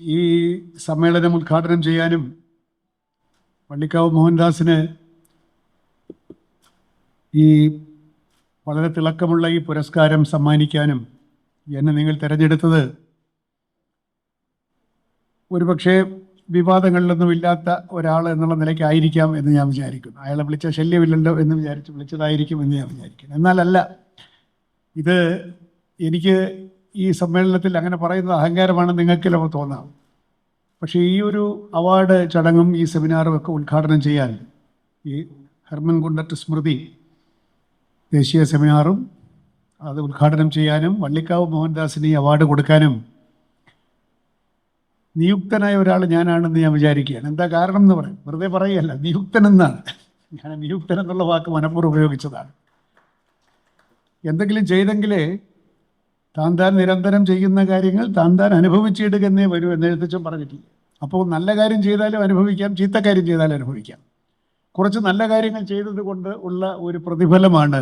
ഈ സമ്മേളനം ഉദ്ഘാടനം ചെയ്യാനും വള്ളിക്കാവ് മോഹൻദാസിന് ഈ വളരെ തിളക്കമുള്ള ഈ പുരസ്കാരം സമ്മാനിക്കാനും എന്നെ നിങ്ങൾ തിരഞ്ഞെടുത്തത് ഒരുപക്ഷെ വിവാദങ്ങളിലൊന്നും ഇല്ലാത്ത ഒരാൾ എന്നുള്ള നിലയ്ക്കായിരിക്കാം എന്ന് ഞാൻ വിചാരിക്കുന്നു. അയാളെ വിളിച്ച ശല്യമില്ലല്ലോ എന്ന് വിചാരിച്ച് വിളിച്ചതായിരിക്കും എന്ന് ഞാൻ വിചാരിക്കുന്നു. എന്നാലല്ല, ഇത് എനിക്ക് ഈ സമ്മേളനത്തിൽ അങ്ങനെ പറയുന്നത് അഹങ്കാരമാണെന്ന് നിങ്ങൾക്കെല്ലാം തോന്നാം. പക്ഷേ ഈ ഒരു അവാർഡ് ചടങ്ങും ഈ സെമിനാറും ഒക്കെ ഉദ്ഘാടനം ചെയ്യാൻ ഈ ഹെർമൻ ഗുണ്ടർട്ട് സ്മൃതി ദേശീയ സെമിനാറും അത് ഉദ്ഘാടനം ചെയ്യാനും വള്ളിക്കാവ് മോഹൻദാസിന് ഈ അവാർഡ് കൊടുക്കാനും നിയുക്തനായ ഒരാൾ ഞാനാണെന്ന് ഞാൻ വിചാരിക്കുകയാണ്. എന്താ കാരണം എന്ന് പറയും, വെറുതെ പറയുകയല്ല, നിയുക്തൻ എന്നാണ്. ഞാൻ നിയുക്തൻ എന്നുള്ള വാക്ക് മനഃപൂർവ്വം ഉപയോഗിച്ചതാണ്. എന്തെങ്കിലും ചെയ്തെങ്കിലേ താൻ നിരന്തരം ചെയ്യുന്ന കാര്യങ്ങൾ താൻ അനുഭവിച്ചിടുകയെന്നേ വരൂ എന്ന് എഴുത്തച്ഛൻ പറഞ്ഞിട്ടില്ല. അപ്പോൾ നല്ല കാര്യം ചെയ്താലും അനുഭവിക്കാം, ചീത്ത കാര്യം ചെയ്താലും അനുഭവിക്കാം. കുറച്ച് നല്ല കാര്യങ്ങൾ ചെയ്തത് കൊണ്ട് ഉള്ള ഒരു പ്രതിഫലമാണ്,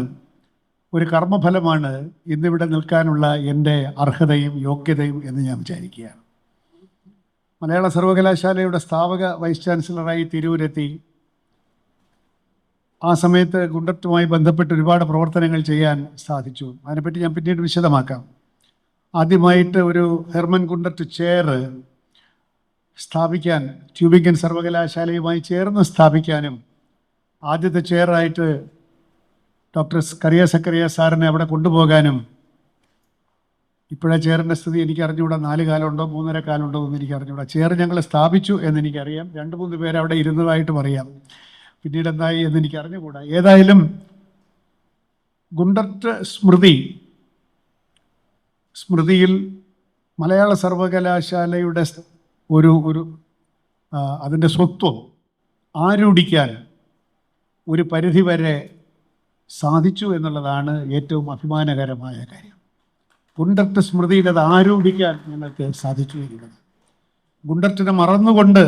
ഒരു കർമ്മഫലമാണ് ഇന്നിവിടെ നിൽക്കാനുള്ള എൻ്റെ അർഹതയും യോഗ്യതയും എന്ന് ഞാൻ വിചാരിക്കുകയാണ്. മലയാള സർവകലാശാലയുടെ സ്ഥാപക വൈസ് ചാൻസലറായി തിരൂരെത്തി ആ സമയത്ത് ഗുണ്ടർട്ടുമായി ബന്ധപ്പെട്ട് ഒരുപാട് പ്രവർത്തനങ്ങൾ ചെയ്യാൻ സാധിച്ചു. അതിനെപ്പറ്റി ഞാൻ പിന്നീട് വിശദമാക്കാം. ആദ്യമായിട്ട് ഒരു ഹെർമൻ ഗുണ്ടർട്ട് ചെയർ സ്ഥാപിക്കാൻ, ട്യൂബിംഗൻ സർവകലാശാലയുമായി ചേർന്ന് സ്ഥാപിക്കാനും ആദ്യത്തെ ചെയറായിട്ട് ഡോക്ടർ കറിയ സക്കറിയ സാറിനെ അവിടെ കൊണ്ടുപോകാനും, ഇപ്പോഴേ ചെയറിൻ്റെ സ്ഥിതി എനിക്ക് അറിഞ്ഞുകൂടാ, 4 കാലമുണ്ടോ 3.5 കാലമുണ്ടോ എന്ന് എനിക്ക് അറിഞ്ഞുകൂടാ. ചെയർ ഞങ്ങൾ സ്ഥാപിച്ചു എന്നെനിക്കറിയാം, 2-3 പേര് അവിടെ ഇരുന്നതായിട്ടും അറിയാം. പിന്നീട് എന്തായി എന്ന് എനിക്ക് അറിഞ്ഞുകൂടാ. ഏതായാലും ഗുണ്ടർട്ട് സ്മൃതിയിൽ മലയാള സർവകലാശാലയുടെ ഒരു അതിൻ്റെ സ്വത്വം ആരൂഢിക്കാൻ ഒരു പരിധിവരെ സാധിച്ചു എന്നുള്ളതാണ് ഏറ്റവും അഭിമാനകരമായ കാര്യം. ഗുണ്ടർട്ട് സ്മൃതിയിൽ അത് ആരൂഢിക്കാൻ ഞങ്ങൾക്ക് സാധിച്ചു എന്നുള്ളത്. ഗുണ്ടർട്ടിനെ മറന്നുകൊണ്ട്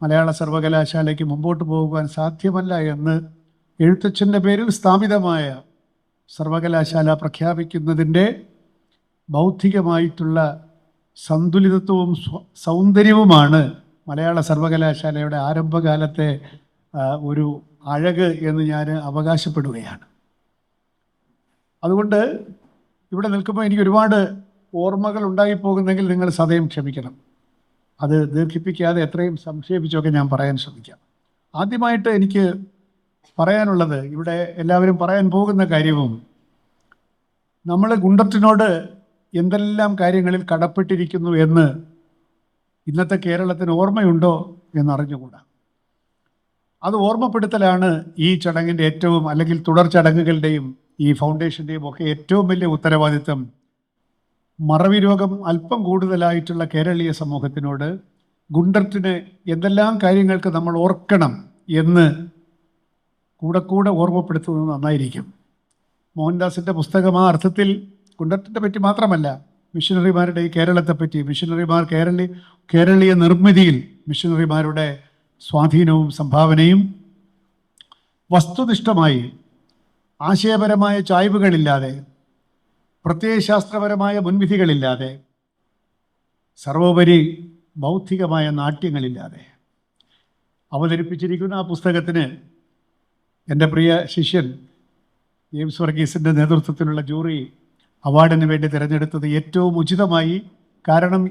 മലയാള സർവകലാശാലയ്ക്ക് മുമ്പോട്ട് പോകുവാൻ സാധ്യമല്ല എന്ന് എഴുത്തച്ഛൻ്റെ പേരിൽ സ്ഥാപിതമായ സർവകലാശാല പ്രഖ്യാപിക്കുന്നതിൻ്റെ ബൗദ്ധികമായിട്ടുള്ള സന്തുലിതത്വവും സൗന്ദര്യവുമാണ് മലയാള സർവകലാശാലയുടെ ആരംഭകാലത്തെ ഒരു അഴക് എന്ന് ഞാൻ അവകാശപ്പെടുകയാണ്. അതുകൊണ്ട് ഇവിടെ നിൽക്കുമ്പോൾ എനിക്ക് ഒരുപാട് ഓർമ്മകൾ ഉണ്ടായിപ്പോകുന്നെങ്കിൽ നിങ്ങൾ സദയം ക്ഷമിക്കണം. അത് ദീർഘിപ്പിക്കാതെ എത്രയും സംക്ഷേപിച്ചൊക്കെ ഞാൻ പറയാൻ ശ്രമിക്കാം. ആദ്യമായിട്ട് എനിക്ക് പറയാനുള്ളത്, ഇവിടെ എല്ലാവരും പറയാൻ പോകുന്ന കാര്യവും, നമ്മൾ ഗുണ്ടർട്ടിനോട് എന്തെല്ലാം കാര്യങ്ങളിൽ കടപ്പെട്ടിരിക്കുന്നു എന്ന് ഇന്നത്തെ കേരളത്തിന് ഓർമ്മയുണ്ടോ എന്നറിഞ്ഞുകൂടാ. അത് ഓർമ്മപ്പെടുത്തലാണ് ഈ ചടങ്ങിൻ്റെ ഏറ്റവും, അല്ലെങ്കിൽ തുടർ ചടങ്ങുകളുടെയും ഈ ഫൗണ്ടേഷൻ്റെയും ഒക്കെ ഏറ്റവും വലിയ ഉത്തരവാദിത്തം. മറവി രോഗം അല്പം കൂടുതലായിട്ടുള്ള കേരളീയ സമൂഹത്തിനോട് ഗുണ്ടർട്ടിന് എന്തെല്ലാം കാര്യങ്ങൾക്ക് നമ്മൾ ഓർക്കണം എന്ന് കൂടെ ഓർമ്മപ്പെടുത്തുന്നത് നന്നായിരിക്കും. മോഹൻദാസിൻ്റെ പുസ്തകം ആ അർത്ഥത്തിൽ ഗുണ്ടർട്ടിനെ പറ്റി മാത്രമല്ല, മിഷനറിമാരുടെ ഈ കേരളത്തെപ്പറ്റി, മിഷനറിമാർ കേരളീയ നിർമ്മിതിയിൽ മിഷനറിമാരുടെ സ്വാധീനവും സംഭാവനയും വസ്തുനിഷ്ഠമായി, ആശയപരമായ ചായ്വുകളില്ലാതെ, പ്രത്യയശാസ്ത്രപരമായ മുൻവിധികളില്ലാതെ, സർവോപരി ബൗദ്ധികമായ നാട്യങ്ങളില്ലാതെ അവതരിപ്പിച്ചിരിക്കുന്ന ആ പുസ്തകത്തിന് എൻ്റെ പ്രിയ ശിഷ്യൻ ജെയിംസ് വർഗീസിൻ്റെ നേതൃത്വത്തിലുള്ള ജൂറി അവാർഡിന് വേണ്ടി തിരഞ്ഞെടുത്തത് ഏറ്റവും ഉചിതമായി. കാരണം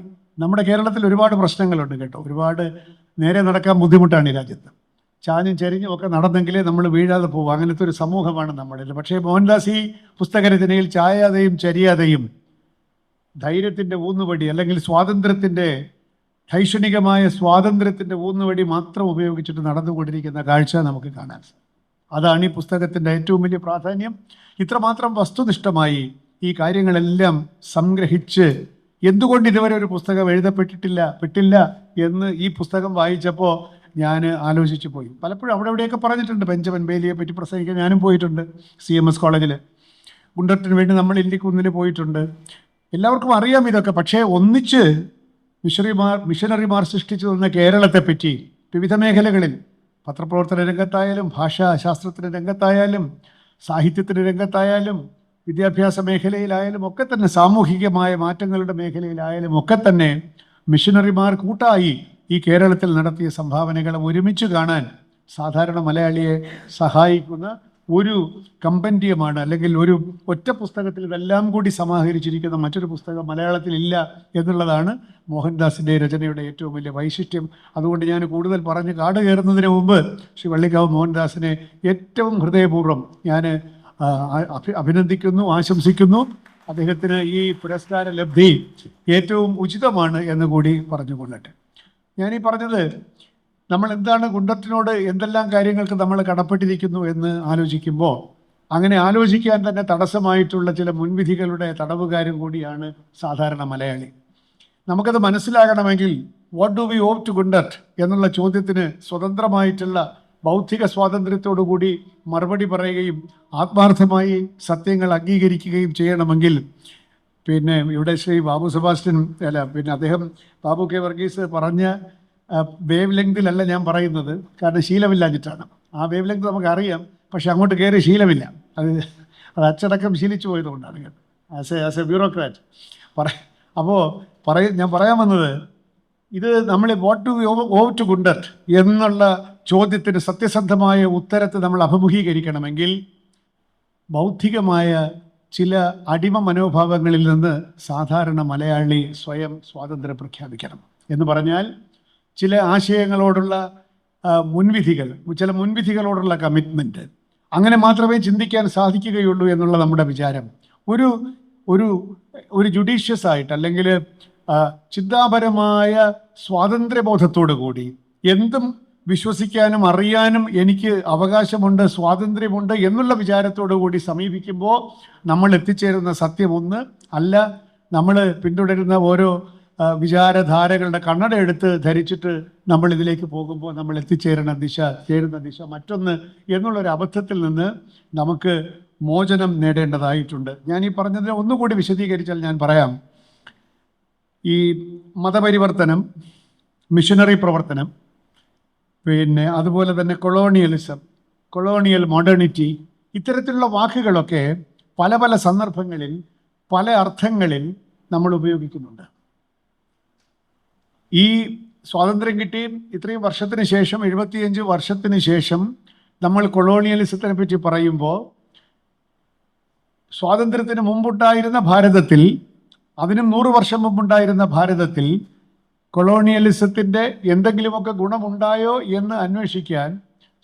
നമ്മുടെ കേരളത്തിൽ ഒരുപാട് പ്രശ്നങ്ങളുണ്ട് കേട്ടോ, ഒരുപാട് നേരെ നടക്കാൻ ബുദ്ധിമുട്ടാണ് ഈ രാജ്യത്ത്. ചാഞ്ഞും ചരിഞ്ഞും ഒക്കെ നടന്നെങ്കിലേ നമ്മൾ വീഴാതെ പോകും, അങ്ങനത്തെ ഒരു സമൂഹമാണ് നമ്മളിൽ. പക്ഷേ മോഹൻദാസ് ഈ പുസ്തകരചനയിൽ ചായാതെയും ചരിയാതെയും ധൈര്യത്തിൻ്റെ ഊന്നുവടി, അല്ലെങ്കിൽ സ്വാതന്ത്ര്യത്തിൻ്റെ, ധൈഷണികമായ സ്വാതന്ത്ര്യത്തിൻ്റെ ഊന്നുവടി മാത്രം ഉപയോഗിച്ചിട്ട് നടന്നുകൊണ്ടിരിക്കുന്ന കാഴ്ച നമുക്ക് കാണാൻ സാധിക്കും. അതാണ് ഈ പുസ്തകത്തിൻ്റെ ഏറ്റവും വലിയ പ്രാധാന്യം. ഇത്രമാത്രം വസ്തുനിഷ്ഠമായി ഈ കാര്യങ്ങളെല്ലാം സംഗ്രഹിച്ച് എന്തുകൊണ്ട് ഇതുവരെ ഒരു പുസ്തകം പെട്ടില്ല എന്ന് ഈ പുസ്തകം വായിച്ചപ്പോൾ ഞാൻ ആലോചിച്ചു പോയി. പലപ്പോഴും അവിടെ ഇവിടെയൊക്കെ പറഞ്ഞിട്ടുണ്ട്. ബെഞ്ചമിൻ ബെയ്ലിയെ പറ്റി പ്രസംഗിക്കാൻ ഞാനും പോയിട്ടുണ്ട്. CMS കോളേജിൽ ഗുണ്ടർട്ടിന് വേണ്ടി നമ്മൾ ഇല്ലിക്കുന്നിന് പോയിട്ടുണ്ട്. എല്ലാവർക്കും അറിയാം ഇതൊക്കെ. പക്ഷേ ഒന്നിച്ച് മിഷനറിമാർ സൃഷ്ടിച്ചു തന്ന കേരളത്തെപ്പറ്റി വിവിധ മേഖലകളിൽ, പത്രപ്രവർത്തന രംഗത്തായാലും, ഭാഷാശാസ്ത്രത്തിൻ്റെ രംഗത്തായാലും, സാഹിത്യത്തിൻ്റെ രംഗത്തായാലും, വിദ്യാഭ്യാസ മേഖലയിലായാലും ഒക്കെ തന്നെ, സാമൂഹികമായ മാറ്റങ്ങളുടെ മേഖലയിലായാലും ഒക്കെ തന്നെ മിഷനറിമാർ കൂട്ടായി ഈ കേരളത്തിൽ നടത്തിയ സംഭാവനകളെ ഒരുമിച്ച് കാണാൻ സാധാരണ മലയാളിയെ സഹായിക്കുന്ന ഒരു കമ്പൻഡിയമാണ്, അല്ലെങ്കിൽ ഒരു ഒറ്റ പുസ്തകത്തിൽ ഇതെല്ലാം കൂടി സമാഹരിച്ചിരിക്കുന്ന മറ്റൊരു പുസ്തകം മലയാളത്തിൽ ഇല്ല എന്നുള്ളതാണ് മോഹൻദാസിൻ്റെ രചനയുടെ ഏറ്റവും വലിയ വൈശിഷ്ട്യം. അതുകൊണ്ട് ഞാൻ കൂടുതൽ പറഞ്ഞ് കാട് കയറുന്നതിന് മുമ്പ് ശ്രീ വള്ളിക്കാവ് മോഹൻദാസിനെ ഏറ്റവും ഹൃദയപൂർവ്വം ഞാൻ അഭിനന്ദിക്കുന്നു, ആശംസിക്കുന്നു. അദ്ദേഹത്തിന് ഈ പുരസ്കാര ലബ്ധി ഏറ്റവും ഉചിതമാണ് എന്ന് കൂടി പറഞ്ഞുകൊള്ളട്ടെ. ഞാനീ പറഞ്ഞത് നമ്മൾ എന്താണ് കുണ്ടത്തിനോട് എന്തെല്ലാം കാര്യങ്ങൾക്ക് നമ്മൾ കടപ്പെട്ടിരിക്കുന്നു എന്ന് ആലോചിക്കുമ്പോൾ, അങ്ങനെ ആലോചിക്കാൻ തന്നെ തടസ്സമായിട്ടുള്ള ചില മുൻവിധികളുടെ തടവുകാരും കൂടിയാണ് സാധാരണ മലയാളി. നമുക്കത് മനസ്സിലാകണമെങ്കിൽ what do we owe to Gundert എന്നുള്ള ചോദ്യത്തിന് സ്വതന്ത്രമായിട്ടുള്ള ബൗദ്ധിക സ്വാതന്ത്ര്യത്തോടുകൂടി മറുപടി പറയുകയും ആത്മാർത്ഥമായി സത്യങ്ങൾ അംഗീകരിക്കുകയും ചെയ്യണമെങ്കിൽ പിന്നെ ഇവിടെ ശ്രീ ബാബു സെബാസ്റ്റ്യൻ അദ്ദേഹം ബാബു കെ വർഗീസ് പറഞ്ഞ വേവ് ലെങ്തിലല്ല ഞാൻ പറയുന്നത്, കാരണം ശീലമില്ലാഞ്ഞിട്ടാണ്. ആ വേവ് ലെങ്ത് നമുക്കറിയാം, പക്ഷെ അങ്ങോട്ട് കയറി ശീലമില്ല. അത് അച്ചടക്കം ശീലിച്ചു പോയതുകൊണ്ടാണ് ആസ് എ ബ്യൂറോക്രാറ്റ് അപ്പോൾ ഞാൻ പറയാൻ വന്നത്, ഇത് നമ്മൾ what to awe to Gundert എന്നുള്ള ചോദ്യത്തിന് സത്യസന്ധമായ ഉത്തരത്തെ നമ്മൾ അഭിമുഖീകരിക്കണമെങ്കിൽ ബൗദ്ധികമായ ചില അടിമ മനോഭാവങ്ങളിൽ നിന്ന് സാധാരണ മലയാളി സ്വയം സ്വാതന്ത്ര്യം പ്രഖ്യാപിക്കണം. എന്ന് പറഞ്ഞാൽ ചില ആശയങ്ങളോടുള്ള മുൻവിധികൾ, ചില മുൻവിധികളോടുള്ള കമ്മിറ്റ്മെൻറ്റ്, അങ്ങനെ മാത്രമേ ചിന്തിക്കാൻ സാധിക്കുകയുള്ളൂ എന്നുള്ള നമ്മുടെ വിചാരം ഒരു ഒരു ഒരു ജുഡീഷ്യസ് ആയിട്ട്, അല്ലെങ്കിൽ ചിന്താപരമായ സ്വാതന്ത്ര്യബോധത്തോടു കൂടി എന്തും വിശ്വസിക്കാനും അറിയാനും എനിക്ക് അവകാശമുണ്ട്, സ്വാതന്ത്ര്യമുണ്ട് എന്നുള്ള വിചാരത്തോടു കൂടി സമീപിക്കുമ്പോൾ നമ്മൾ എത്തിച്ചേരുന്ന സത്യം ഒന്ന് അല്ല. നമ്മൾ പിന്തുടരുന്ന ഓരോ വിചാരധാരകളുടെ കണ്ണട എടുത്ത് ധരിച്ചിട്ട് നമ്മൾ ഇതിലേക്ക് പോകുമ്പോൾ നമ്മൾ ചേരുന്ന ദിശ മറ്റൊന്ന് എന്നുള്ളൊരു അബദ്ധത്തിൽ നിന്ന് നമുക്ക് മോചനം നേടേണ്ടതായിട്ടുണ്ട്. ഞാൻ ഈ പറഞ്ഞതിനെ ഒന്നുകൂടി വിശദീകരിച്ചാൽ ഞാൻ പറയാം. ഈ മതപരിവർത്തനം, മിഷനറി പ്രവർത്തനം, പിന്നെ അതുപോലെ തന്നെ കൊളോണിയലിസം, കൊളോണിയൽ മോഡേണിറ്റി, ഇത്തരത്തിലുള്ള വാക്കുകളൊക്കെ പല പല സന്ദർഭങ്ങളിൽ പല അർത്ഥങ്ങളിൽ നമ്മൾ ഉപയോഗിക്കുന്നുണ്ട്. ഈ സ്വാതന്ത്ര്യം കിട്ടി ഇത്രയും വർഷത്തിന് ശേഷം, 75 വർഷത്തിന് ശേഷം നമ്മൾ കൊളോണിയലിസത്തിനെ പറ്റി പറയുമ്പോൾ, സ്വാതന്ത്ര്യത്തിന് മുമ്പുണ്ടായിരുന്ന ഭാരതത്തിൽ, അതിനും 100 വർഷം മുമ്പുണ്ടായിരുന്ന ഭാരതത്തിൽ കൊളോണിയലിസത്തിൻ്റെ എന്തെങ്കിലുമൊക്കെ ഗുണമുണ്ടായോ എന്ന് അന്വേഷിക്കാൻ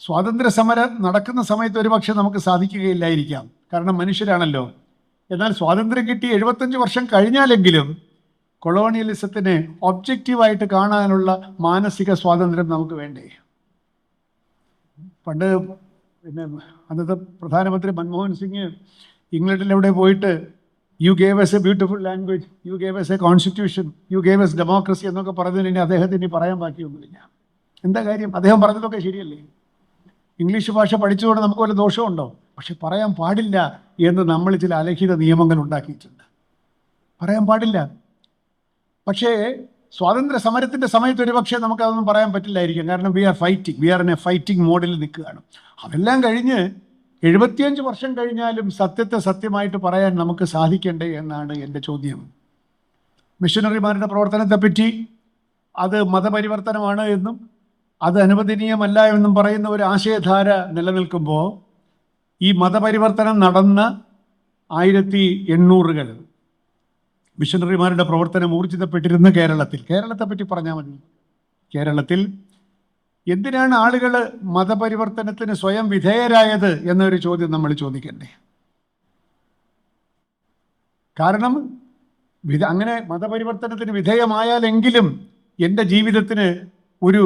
സ്വാതന്ത്ര്യ സമരം നടക്കുന്ന സമയത്ത് ഒരുപക്ഷെ നമുക്ക് സാധിക്കുകയില്ലായിരിക്കാം, കാരണം മനുഷ്യരാണല്ലോ. എന്നാൽ സ്വാതന്ത്ര്യം കിട്ടി 75 വർഷം കഴിഞ്ഞാലെങ്കിലും കൊളോണിയലിസത്തിനെ ഒബ്ജക്റ്റീവായിട്ട് കാണാനുള്ള മാനസിക സ്വാതന്ത്ര്യം നമുക്ക് വേണ്ടേ? പണ്ട് പിന്നെ അന്നത്തെ പ്രധാനമന്ത്രി മൻമോഹൻ സിംഗ് ഇംഗ്ലണ്ടിലെവിടെ പോയിട്ട് U gave S A beautiful language, U gave S A constitution, U gave S democracy എന്നൊക്കെ പറഞ്ഞതിന് അദ്ദേഹത്തിന് പറയാൻ ബാക്കിയൊന്നുമില്ല. എന്താ കാര്യം? അദ്ദേഹം പറഞ്ഞതൊക്കെ ശരിയല്ലേ? ഇംഗ്ലീഷ് ഭാഷ പഠിച്ചുകൊണ്ട് നമുക്ക് വല്ല ദോഷമുണ്ടോ? പക്ഷെ പറയാൻ പാടില്ല എന്ന് നമ്മൾ ചില അലഹിത നിയമങ്ങൾ ഉണ്ടാക്കിയിട്ടുണ്ട്. പറയാൻ പാടില്ല. പക്ഷേ സ്വാതന്ത്ര്യ സമരത്തിൻ്റെ സമയത്ത് ഒരുപക്ഷെ നമുക്കതൊന്നും പറയാൻ പറ്റില്ലായിരിക്കും, കാരണം we are in a fighting മോഡിൽ നിൽക്കുകയാണ്. അതെല്ലാം കഴിഞ്ഞ് 75 വർഷം കഴിഞ്ഞാലും സത്യത്തെ സത്യമായിട്ട് പറയാൻ നമുക്ക് സാധിക്കണ്ടേ എന്നാണ് എൻ്റെ ചോദ്യം. മിഷനറിമാരുടെ പ്രവർത്തനത്തെപ്പറ്റി അത് മതപരിവർത്തനമാണ് എന്നും അത് അനുവദനീയമല്ല എന്നും പറയുന്ന ഒരു ആശയധാര നിലനിൽക്കുമ്പോൾ, ഈ മതപരിവർത്തനം നടന്ന 1800-കൾ മിഷനറിമാരുടെ പ്രവർത്തനം ഊർജിതപ്പെട്ടിരുന്ന കേരളത്തെപ്പറ്റി പറഞ്ഞാൽ മതി. കേരളത്തിൽ എന്തിനാണ് ആളുകൾ മതപരിവർത്തനത്തിന് സ്വയം വിധേയരായത് എന്നൊരു ചോദ്യം നമ്മൾ ചോദിക്കണ്ടേ? കാരണം അങ്ങനെ മതപരിവർത്തനത്തിന് വിധേയമായാലെങ്കിലും എൻ്റെ ജീവിതത്തിന് ഒരു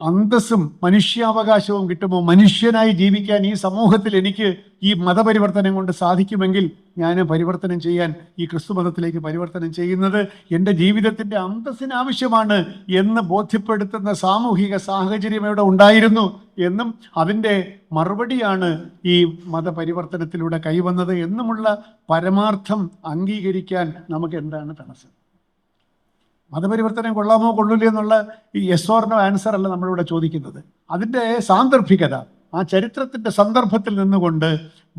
അന്തസ്സും മനുഷ്യാവകാശവും കിട്ടുമോ? മനുഷ്യനായി ജീവിക്കാൻ ഈ സമൂഹത്തിൽ എനിക്ക് ഈ മതപരിവർത്തനം കൊണ്ട് സാധിക്കുമെങ്കിൽ ഞാൻ പരിവർത്തനം ചെയ്യാൻ, ഈ ക്രിസ്തു മതത്തിലേക്ക് പരിവർത്തനം ചെയ്യുന്നത് എൻ്റെ ജീവിതത്തിൻ്റെ അന്തസ്സിന് ആവശ്യമാണ് എന്ന് ബോധ്യപ്പെടുത്തുന്ന സാമൂഹിക സാഹചര്യം ഇവിടെ ഉണ്ടായിരുന്നു എന്നും അതിൻ്റെ മറുപടിയാണ് ഈ മതപരിവർത്തനത്തിലൂടെ കൈവന്നത് എന്നുമുള്ള പരമാർത്ഥം അംഗീകരിക്കാൻ നമുക്ക് എന്താണ് തടസ്സം? മതപരിവർത്തനം കൊള്ളാമോ കൊള്ളില്ലേ എന്നുള്ള ഈ യെസ് ഓർ നോ ആൻസർ അല്ല നമ്മളിവിടെ ചോദിക്കുന്നത്. അതിൻ്റെ സാന്ദർഭികത, ആ ചരിത്രത്തിൻ്റെ സന്ദർഭത്തിൽ നിന്നുകൊണ്ട്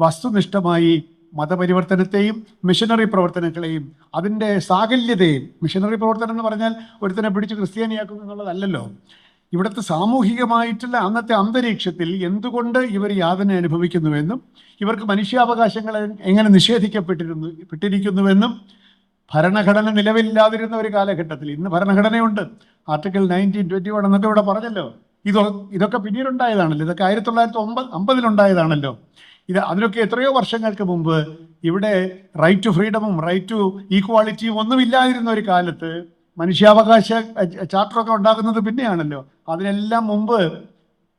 വസ്തുനിഷ്ഠമായി മതപരിവർത്തനത്തെയും മിഷനറി പ്രവർത്തനങ്ങളെയും അതിൻ്റെ സാകല്യതയും. മിഷനറി പ്രവർത്തനം എന്ന് പറഞ്ഞാൽ ഒരുത്തനെ പിടിച്ച് ക്രിസ്ത്യാനിയാക്കുക എന്നുള്ളതല്ലല്ലോ. ഇവിടുത്തെ സാമൂഹികമായിട്ടുള്ള അന്നത്തെ അന്തരീക്ഷത്തിൽ എന്തുകൊണ്ട് ഇവർ യാതന അനുഭവിക്കുന്നുവെന്നും ഇവർക്ക് മനുഷ്യാവകാശങ്ങൾ എങ്ങനെ പെട്ടിരിക്കുന്നുവെന്നും ഭരണഘടന നിലവിലില്ലാതിരുന്ന ഒരു കാലഘട്ടത്തിൽ, ഇന്ന് ഭരണഘടനയുണ്ട്, ആർട്ടിക്കിൾ 1921 എന്നൊക്കെ ഇവിടെ പറഞ്ഞല്ലോ. ഇതൊക്കെ പിന്നീടുണ്ടായതാണല്ലോ. ഇതൊക്കെ 1950 അതിനൊക്കെ എത്രയോ വർഷങ്ങൾക്ക് മുമ്പ് ഇവിടെ റൈറ്റ് ടു ഫ്രീഡമും റൈറ്റ് ടു ഈക്വാളിറ്റിയും ഒന്നുമില്ലാതിരുന്ന ഒരു കാലത്ത് മനുഷ്യാവകാശ ചാർട്ടറൊക്കെ ഉണ്ടാകുന്നത് പിന്നെയാണല്ലോ. അതിനെല്ലാം മുമ്പ്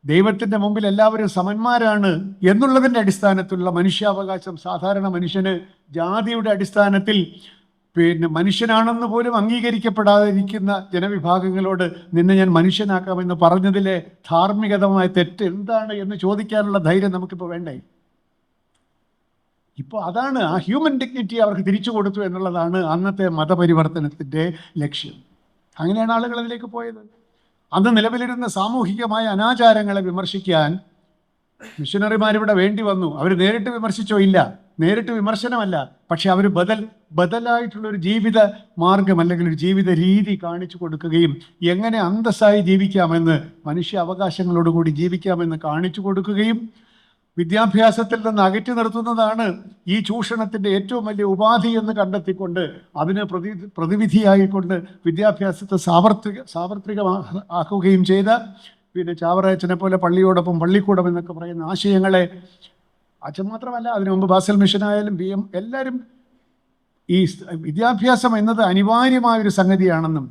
ദൈവത്തിൻ്റെ മുമ്പിൽ എല്ലാവരും സമന്മാരാണ് എന്നുള്ളതിൻ്റെ അടിസ്ഥാനത്തിലുള്ള മനുഷ്യാവകാശം സാധാരണ മനുഷ്യന് ജാതിയുടെ അടിസ്ഥാനത്തിൽ മനുഷ്യനാണെന്ന് പോലും അംഗീകരിക്കപ്പെടാതിരിക്കുന്ന ജനവിഭാഗങ്ങളോട് നിന്നെ ഞാൻ മനുഷ്യനാക്കാമെന്ന് പറഞ്ഞതിലെ ധാർമ്മികതമായ തെറ്റ് എന്താണ് എന്ന് ചോദിക്കാനുള്ള ധൈര്യം നമുക്കിപ്പോൾ വേണ്ടേ? ഇപ്പോൾ അതാണ്, ആ ഹ്യൂമൻ ഡിഗ്നിറ്റി അവർക്ക് തിരിച്ചു കൊടുത്തു എന്നുള്ളതാണ് അന്നത്തെ മതപരിവർത്തനത്തിൻ്റെ ലക്ഷ്യം. അങ്ങനെയാണ് ആളുകൾ അതിലേക്ക് പോയത്. അന്ന് നിലവിലിരുന്ന സാമൂഹികമായ അനാചാരങ്ങളെ വിമർശിക്കാൻ മിഷനറിമാരിവിടെ വേണ്ടി വന്നു. അവർ നേരിട്ട് വിമർശിച്ചോ? ഇല്ല, നേരിട്ട് വിമർശനമല്ല. പക്ഷെ അവർ ബദലായിട്ടുള്ളൊരു ജീവിത മാർഗം അല്ലെങ്കിൽ ഒരു ജീവിത രീതി കാണിച്ചു കൊടുക്കുകയും എങ്ങനെ അന്തസ്സായി ജീവിക്കാമെന്ന്, മനുഷ്യ അവകാശങ്ങളോടുകൂടി ജീവിക്കാമെന്ന് കാണിച്ചു കൊടുക്കുകയും വിദ്യാഭ്യാസത്തിൽ നിന്ന് അകറ്റി നിർത്തുന്നതാണ് ഈ ചൂഷണത്തിൻ്റെ ഏറ്റവും വലിയ ഉപാധി എന്ന് കണ്ടെത്തിക്കൊണ്ട് അതിന് പ്രതിവിധിയായിക്കൊണ്ട് വിദ്യാഭ്യാസത്തെ സാർവത്രികമാക്കുകയും ചെയ്ത ചാവറയച്ചനെ പോലെ പള്ളിയോടൊപ്പം പള്ളിക്കൂടം എന്നൊക്കെ പറയുന്ന ആശയങ്ങളെ, അച്ഛൻ മാത്രമല്ല, അതിനു മുമ്പ് ബാസൽ മിഷനായാലും BM എല്ലാവരും ഈ വിദ്യാഭ്യാസം എന്നത് അനിവാര്യമായൊരു സംഗതിയാണെന്നും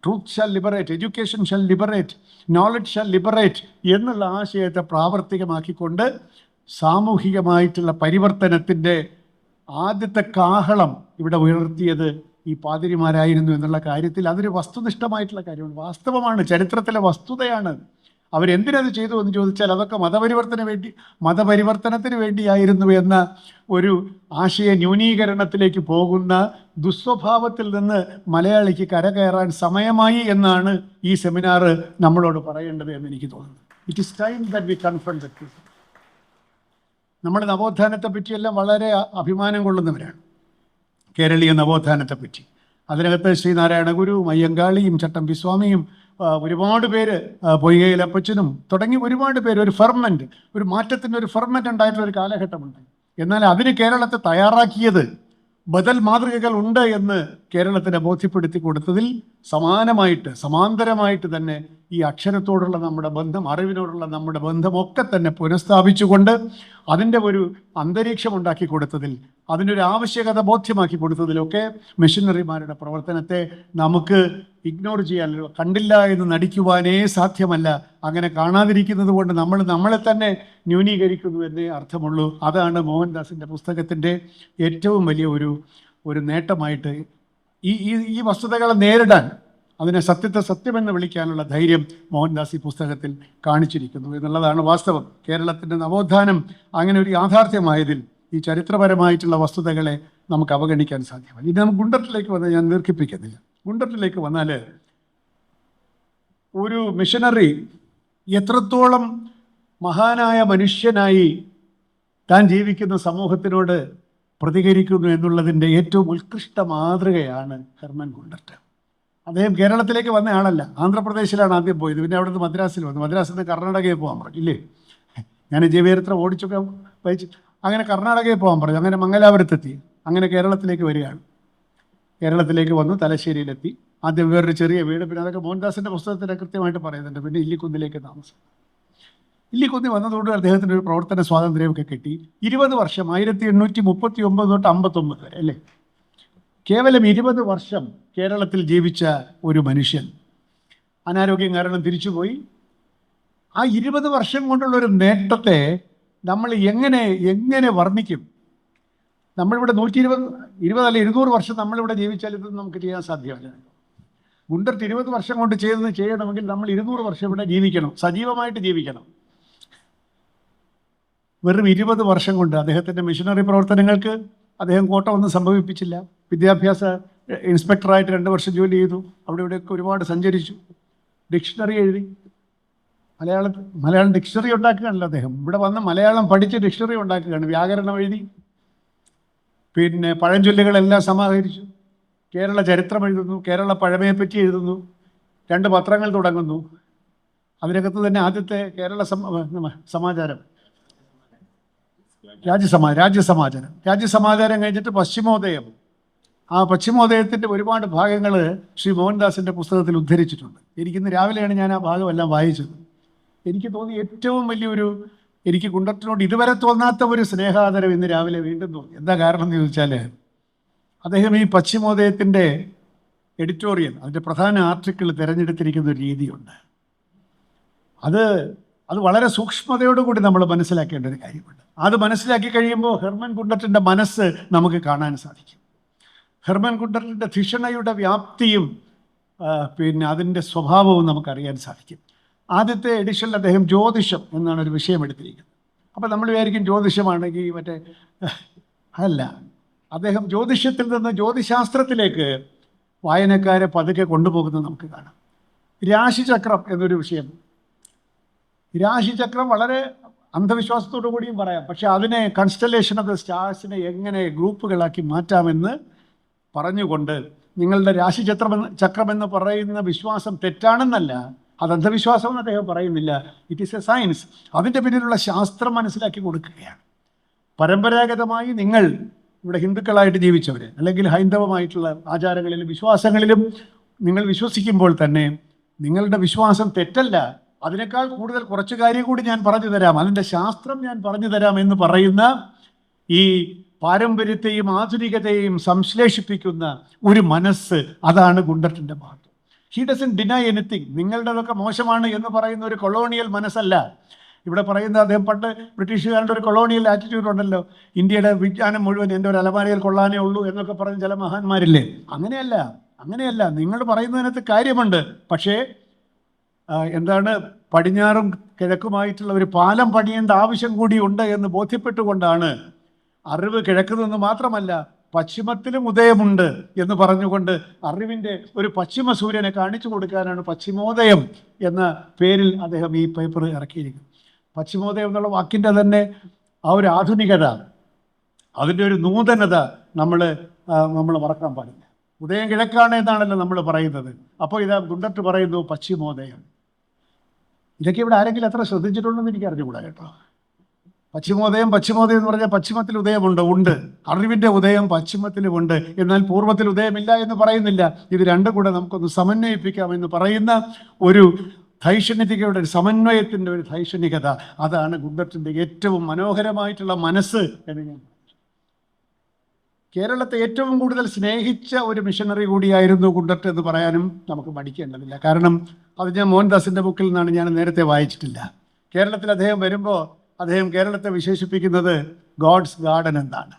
truth shall liberate, education shall liberate, knowledge shall liberate എന്നുള്ള ആശയത്തെ പ്രാവർത്തികമാക്കിക്കൊണ്ട് സാമൂഹികമായിട്ടുള്ള പരിവർത്തനത്തിൻ്റെ ആദ്യത്തെ കാഹളം ഇവിടെ ഉയർത്തിയത് ഈ പാതിരിമാരായിരുന്നു എന്നുള്ള കാര്യത്തിൽ അതൊരു വസ്തുനിഷ്ഠമായിട്ടുള്ള കാര്യമാണ്, വാസ്തവമാണ്, ചരിത്രത്തിലെ വസ്തുതയാണ്. അവരെന്തിനത് ചെയ്തു എന്ന് ചോദിച്ചാൽ അതൊക്കെ മതപരിവർത്തനത്തിന് വേണ്ടിയായിരുന്നു എന്ന ഒരു ആശയ ന്യൂനീകരണത്തിലേക്ക് പോകുന്ന ദുസ്വഭാവത്തിൽ നിന്ന് മലയാളിക്ക് കരകയറാൻ സമയമായി എന്നാണ് ഈ സെമിനാർ നമ്മളോട് പറയേണ്ടത് എന്ന് എനിക്ക് തോന്നുന്നു. It is time that we confront the truth. നമ്മൾ നവോത്ഥാനത്തെ പറ്റിയെല്ലാം വളരെ അഭിമാനം കൊള്ളുന്നവരാണ്, കേരളീയ നവോത്ഥാനത്തെ പറ്റി. അതിനകത്ത് ശ്രീനാരായണ ഗുരുവും അയ്യങ്കാളിയും ചട്ടമ്പിസ്വാമിയും ഒരുപാട് പേര്, പൊയ്കയിലപ്പച്ചനും തുടങ്ങി ഒരുപാട് പേര്, ഒരു ഫെർമെൻറ്റ്, ഒരു മാറ്റത്തിൻ്റെ ഒരു ഫെർമെൻറ്റ് ഉണ്ടായിട്ടുള്ളൊരു കാലഘട്ടമുണ്ട്. എന്നാൽ അതിന് കേരളത്തെ തയ്യാറാക്കിയത് ബദൽ മാതൃകകൾ ഉണ്ട് എന്ന് കേരളത്തിനെ ബോധ്യപ്പെടുത്തി കൊടുത്തതിൽ സമാന്തരമായിട്ട് തന്നെ ഈ അക്ഷരത്തോടുള്ള നമ്മുടെ ബന്ധം, അറിവിനോടുള്ള നമ്മുടെ ബന്ധമൊക്കെ തന്നെ പുനഃസ്ഥാപിച്ചുകൊണ്ട് അതിൻ്റെ ഒരു അന്തരീക്ഷം ഉണ്ടാക്കി കൊടുത്തതിൽ, അതിനൊരു ആവശ്യകത ബോധ്യമാക്കി കൊടുത്തതിലൊക്കെ മിഷനറിമാരുടെ പ്രവർത്തനത്തെ നമുക്ക് ഇഗ്നോർ ചെയ്യാനല്ലോ, കണ്ടില്ല എന്ന് നടിക്കുവാനേ സാധ്യമല്ല. അങ്ങനെ കാണാതിരിക്കുന്നത് കൊണ്ട് നമ്മളെ തന്നെ ന്യൂനീകരിക്കുന്നു എന്നേ അർത്ഥമുള്ളൂ. അതാണ് മോഹൻദാസിൻ്റെ പുസ്തകത്തിൻ്റെ ഏറ്റവും വലിയ ഒരു നേട്ടമായിട്ട് ഈ വസ്തുതകളെ നേരിടാൻ, അതിനെ സത്യത്തെ സത്യമെന്ന് വിളിക്കാനുള്ള ധൈര്യം മോഹൻദാസ് ഈ പുസ്തകത്തിൽ കാണിച്ചിരിക്കുന്നു എന്നുള്ളതാണ് വാസ്തവം. കേരളത്തിൻ്റെ നവോത്ഥാനം അങ്ങനെ ഒരു യാഥാർത്ഥ്യമായതിൽ ഈ ചരിത്രപരമായിട്ടുള്ള വസ്തുതകളെ നമുക്ക് അവഗണിക്കാൻ സാധ്യമല്ല. ഇനി നമുക്ക് ഗുണ്ടറിലേക്ക് വന്നാൽ, ഞാൻ ദീർഘിപ്പിക്കുന്നില്ല, ഗുണ്ടറിലേക്ക് വന്നാൽ ഒരു മിഷനറി എത്രത്തോളം മഹാനായ മനുഷ്യനായി താൻ ജീവിക്കുന്ന സമൂഹത്തിനോട് പ്രതികരിക്കുന്നു എന്നുള്ളതിൻ്റെ ഏറ്റവും ഉത്കൃഷ്ട മാതൃകയാണ് ഹെർമൻ ഗുണ്ടർട്ട്. അദ്ദേഹം കേരളത്തിലേക്ക് വന്ന ആളല്ല, ആന്ധ്രാപ്രദേശിലാണ് ആദ്യം പോയത്, പിന്നെ അവിടുന്ന് മദ്രാസിൽ വന്നു, മദ്രാസിൽ നിന്ന് കർണാടകയിൽ പോകാൻ പറഞ്ഞു. ഇല്ലേ, ഞാൻ ജയവീരത്ര ഓടിച്ചൊക്കെ വായിച്ച് അങ്ങനെ കർണാടകയിൽ പോകാൻ പറഞ്ഞു. അങ്ങനെ മംഗലാപുരത്തെത്തി, അങ്ങനെ കേരളത്തിലേക്ക് വരികയാണ്. കേരളത്തിലേക്ക് വന്നു, തലശ്ശേരിയിലെത്തി. ആദ്യം വേറൊരു ചെറിയ വീട്, പിന്നെ അതൊക്കെ മോഹൻദാസിൻ്റെ പുസ്തകത്തിൽ കൃത്യമായിട്ട് പറയുന്നുണ്ട്. പിന്നെ ഇല്ലിക്കുന്നിലേക്ക് താമസം. ഇല്ലിക്കുന്നി വന്നതോട് അദ്ദേഹത്തിന് ഒരു പ്രവർത്തന സ്വാതന്ത്ര്യമൊക്കെ കിട്ടി. 20 വർഷം, 1839 തൊട്ട് 59 വരെ, അല്ലേ, കേവലം 20 വർഷം കേരളത്തിൽ ജീവിച്ച ഒരു മനുഷ്യൻ അനാരോഗ്യം കാരണം തിരിച്ചുപോയി. ആ 20 വർഷം കൊണ്ടുള്ളൊരു നേട്ടത്തെ നമ്മൾ എങ്ങനെ വർണ്ണിക്കും? നമ്മളിവിടെ 120 അല്ല 200 വർഷം നമ്മളിവിടെ ജീവിച്ചാൽ ഇതൊന്നും നമുക്ക് ചെയ്യാൻ സാധ്യമല്ല. ഗുണ്ടർട്ട് 20 വർഷം കൊണ്ട് ചെയ്യണമെങ്കിൽ നമ്മൾ 200 വർഷം ഇവിടെ ജീവിക്കണം, സജീവമായിട്ട് ജീവിക്കണം. വെറും 20 വർഷം കൊണ്ട് അദ്ദേഹത്തിൻ്റെ മിഷനറി പ്രവർത്തനങ്ങൾക്ക് അദ്ദേഹം കോട്ടമൊന്നും സംഭവിപ്പിച്ചില്ല. വിദ്യാഭ്യാസ ഇൻസ്പെക്ടറായിട്ട് 2 വർഷം ജോലി ചെയ്തു. ഇവിടെയൊക്കെ ഒരുപാട് സഞ്ചരിച്ചു. ഡിക്ഷണറി എഴുതി, മലയാളം ഡിക്ഷണറി ഉണ്ടാക്കുകയാണല്ലോ അദ്ദേഹം. ഇവിടെ വന്ന് മലയാളം പഠിച്ച് ഡിക്ഷണറി ഉണ്ടാക്കുകയാണ്. വ്യാകരണം എഴുതി, പിന്നെ പഴഞ്ചൊല്ലുകളെല്ലാം സമാഹരിച്ചു. കേരള ചരിത്രം എഴുതുന്നു, കേരള പഴമയെപ്പറ്റി എഴുതുന്നു, 2 പത്രങ്ങൾ തുടങ്ങുന്നു. അതിനകത്ത് തന്നെ ആദ്യത്തെ കേരള സമാചാരം, രാജ്യസമാചാരം കഴിഞ്ഞിട്ട് പശ്ചിമോദയം. ആ പശ്ചിമോദയത്തിൻ്റെ ഒരുപാട് ഭാഗങ്ങൾ ശ്രീ മോഹൻദാസിൻ്റെ പുസ്തകത്തിൽ ഉദ്ധരിച്ചിട്ടുണ്ട്. എനിക്കിന്ന് രാവിലെയാണ് ഞാൻ ആ ഭാഗമെല്ലാം വായിച്ചത്. എനിക്ക് തോന്നി ഏറ്റവും വലിയൊരു, എനിക്ക് കുണ്ടറത്തിനോട് ഇതുവരെ തോന്നാത്ത ഒരു സ്നേഹാദരം ഇന്ന് രാവിലെ വീണ്ടും തോന്നി. എന്താ കാരണം എന്ന് ചോദിച്ചാൽ, അദ്ദേഹം ഈ പശ്ചിമോദയത്തിൻ്റെ എഡിറ്റോറിയൽ, അതിൻ്റെ പ്രധാന ആർട്ടിക്കിൾ തിരഞ്ഞെടുത്തിരിക്കുന്ന ഒരു രീതിയുണ്ട്. അത് വളരെ സൂക്ഷ്മതയോടുകൂടി നമ്മൾ മനസ്സിലാക്കേണ്ട ഒരു കാര്യമുണ്ട്. അത് മനസ്സിലാക്കി കഴിയുമ്പോൾ ഹെർമൻ ഗുണ്ടർട്ടിൻ്റെ മനസ്സ് നമുക്ക് കാണാൻ സാധിക്കും. ഹെർമൻ ഗുണ്ടർട്ടിൻ്റെ ധിഷണയുടെ വ്യാപ്തിയും പിന്നെ അതിൻ്റെ സ്വഭാവവും നമുക്കറിയാൻ സാധിക്കും. ആദ്യത്തെ എഡിഷനിൽ അദ്ദേഹം ജ്യോതിഷം എന്നാണ് ഒരു വിഷയം എടുത്തിരിക്കുന്നത്. അപ്പോൾ നമ്മൾ വിചാരിക്കും ജ്യോതിഷമാണെങ്കിൽ മറ്റേ അല്ല, അദ്ദേഹം ജ്യോതിഷത്തിൽ നിന്ന് ജ്യോതിശാസ്ത്രത്തിലേക്ക് വായനക്കാരെ പതുക്കെ കൊണ്ടുപോകുന്നത് നമുക്ക് കാണാം. രാശിചക്രം എന്നൊരു വിഷയം, രാശിചക്രം വളരെ അന്ധവിശ്വാസത്തോടു കൂടിയും പറയാം, പക്ഷെ അതിനെ കൺസ്റ്റലേഷൻ ഓഫ് ദ സ്റ്റാർസിനെ എങ്ങനെ ഗ്രൂപ്പുകളാക്കി മാറ്റാമെന്ന് പറഞ്ഞുകൊണ്ട്, നിങ്ങളുടെ ചക്രമെന്ന് പറയുന്ന വിശ്വാസം തെറ്റാണെന്നല്ല, അത് അന്ധവിശ്വാസമെന്ന് അദ്ദേഹം പറയുന്നില്ല, ഇറ്റ് ഈസ് എ സയൻസ്. അതിൻ്റെ പിന്നിലുള്ള ശാസ്ത്രം മനസ്സിലാക്കി കൊടുക്കുകയാണ്. പരമ്പരാഗതമായി നിങ്ങൾ ഇവിടെ ഹിന്ദുക്കളായിട്ട് ജീവിച്ചവർ, അല്ലെങ്കിൽ ഹൈന്ദവമായിട്ടുള്ള ആചാരങ്ങളിലും വിശ്വാസങ്ങളിലും നിങ്ങൾ വിശ്വസിക്കുമ്പോൾ തന്നെ നിങ്ങളുടെ വിശ്വാസം തെറ്റല്ല, അതിനേക്കാൾ കൂടുതൽ കുറച്ച് കാര്യം കൂടി ഞാൻ പറഞ്ഞു തരാം, അതിൻ്റെ ശാസ്ത്രം ഞാൻ പറഞ്ഞു തരാം എന്ന് പറയുന്ന ഈ പാരമ്പര്യത്തെയും ആധുനികതയെയും സംശ്ലേഷിപ്പിക്കുന്ന ഒരു മനസ്സ്, അതാണ് ഗുണ്ടർട്ടിൻ്റെ മഹത്വം. He doesn't deny anything. നിങ്ങളുടെതൊക്കെ മോശമാണ് എന്ന് പറയുന്ന ഒരു കൊളോണിയൽ മനസ്സല്ല ഇവിടെ പറയുന്നത്. അദ്ദേഹം പണ്ട് ബ്രിട്ടീഷുകാരുടെ ഒരു കൊളോണിയൽ ആറ്റിറ്റ്യൂഡ് ഉണ്ടല്ലോ, ഇന്ത്യയുടെ വിജ്ഞാനം മുഴുവൻ എൻ്റെ ഒരു അലമാരയിൽ കൊള്ളാനേ ഉള്ളൂ എന്നൊക്കെ പറഞ്ഞ ചില മഹാന്മാരില്ലേ. അങ്ങനെയല്ല, നിങ്ങൾ പറയുന്നതിനകത്ത് കാര്യമുണ്ട്. പക്ഷേ എന്താണ്, പടിഞ്ഞാറും കിഴക്കുമായിട്ടുള്ള ഒരു പാലം പണിയേണ്ട ആവശ്യം കൂടി ഉണ്ട് എന്ന് ബോധ്യപ്പെട്ടുകൊണ്ടാണ് അറിവ് കിഴക്ക് നിന്ന് മാത്രമല്ല പശ്ചിമത്തിലും ഉദയമുണ്ട് എന്ന് പറഞ്ഞുകൊണ്ട് അറിവിൻ്റെ ഒരു പശ്ചിമ സൂര്യനെ കാണിച്ചു കൊടുക്കാനാണ് പശ്ചിമോദയം എന്ന പേരിൽ അദ്ദേഹം ഈ പേപ്പർ ഇറക്കിയിരിക്കുന്നത്. പശ്ചിമോദയം എന്നുള്ള വാക്കിൻ്റെ തന്നെ ആ ഒരു ആധുനികത, അതിൻ്റെ ഒരു നൂതനത നമ്മൾ മറക്കാൻ പാടില്ല. ഉദയം കിഴക്കാണ് എന്നാണല്ലോ നമ്മൾ പറയുന്നത്. അപ്പോൾ ഇതാ ഗുണ്ടർട്ട് പറയുന്നു പശ്ചിമോദയം. ഇതൊക്കെ ഇവിടെ ആരെങ്കിലും എത്ര ശ്രദ്ധിച്ചിട്ടുണ്ടെന്ന് എനിക്ക് അറിഞ്ഞുകൂടാ കേട്ടോ. പശ്ചിമോദയം എന്ന് പറഞ്ഞാൽ പശ്ചിമത്തിൽ ഉദയമുണ്ട്, ഉണ്ട്. അറിവിൻ്റെ ഉദയം പശ്ചിമത്തിലുമുണ്ട്, എന്നാൽ പൂർവ്വത്തിൽ ഉദയമില്ല എന്ന് പറയുന്നില്ല. ഇത് രണ്ടും കൂടെ നമുക്കൊന്ന് സമന്വയിപ്പിക്കാമെന്ന് പറയുന്ന ഒരു ധൈഷണികയുടെ ഒരു സമന്വയത്തിൻ്റെ ഒരു ധൈഷണികത, അതാണ് ഗുണ്ടർട്ടിൻ്റെ ഏറ്റവും മനോഹരമായിട്ടുള്ള മനസ്സ് എന്ന് ഞാൻ. കേരളത്തെ ഏറ്റവും കൂടുതൽ സ്നേഹിച്ച ഒരു മിഷണറി കൂടിയായിരുന്നു ഗുണ്ടർട്ട് എന്ന് പറയാനും നമുക്ക് മടിക്കേണ്ടതില്ല. കാരണം അത് ഞാൻ മോഹൻദാസിൻ്റെ ബുക്കിൽ നിന്നാണ്, ഞാൻ നേരത്തെ വായിച്ചിട്ടില്ല. കേരളത്തിൽ അദ്ദേഹം വരുമ്പോൾ അദ്ദേഹം കേരളത്തെ വിശേഷിപ്പിക്കുന്നത് ഗോഡ്സ് ഗാർഡൻ എന്നാണ്,